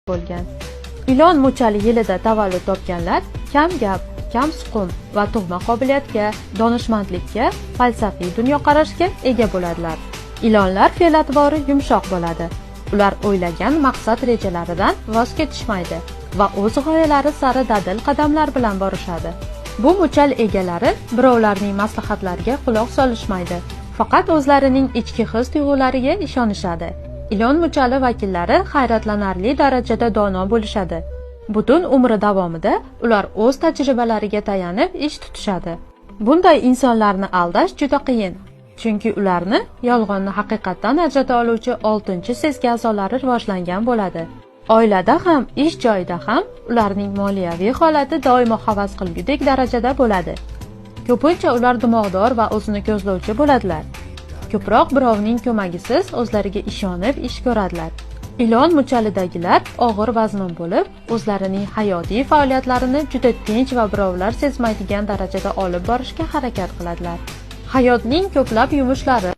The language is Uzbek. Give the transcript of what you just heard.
bo'lgan. Ilon muchali yilida tavallud topganlar kam gap, kam suqum va tug'ma qobiliyatga, donishmandlikka, falsafiy dunyoqarashga ega bo'ladilar. Ilonlar fe'l-atvori yumshoq bo'ladi. Ular o'ylagan maqsad rejalaridan voz kechishmaydi va o'z g'oyalari sari dadil qadamlar bilan borishadi. Bu muchal egalari birovlarning maslahatlariga quloq solishmaydi, faqat o'zlarining ichki his-tuyg'ulariga ishonishadi. Ilon muchali vakillari hayratlanarli darajada dono bo'lishadi. Butun umri davomida ular o'z tajribalariga tayanib ish tutishadi. Bunday insonlarni aldash juda qiyin, chunki ularni yolg'onni haqiqatdan ajrata oluvchi 6-sezgi a'zolari rivojlangan bo'ladi. Oilada ham, ish joyida ham ularning moliyaviy holati doimo havas qilgudek darajada bo'ladi. Ko'pincha ular dimog'dor va o'zini ko'zlovchi bo'ladilar. Ko'proq birovning ko'magisiz o'zlariga ishonib ish ko'radilar. Ilon muchalidagilar og'ir vazmin bo'lib, o'zlarining hayotiy faoliyatlarini juda tinch va birovlar sezmaydigan darajada olib borishga harakat qiladilar. Hayotning ko'plab yumushlari